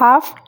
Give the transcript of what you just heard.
½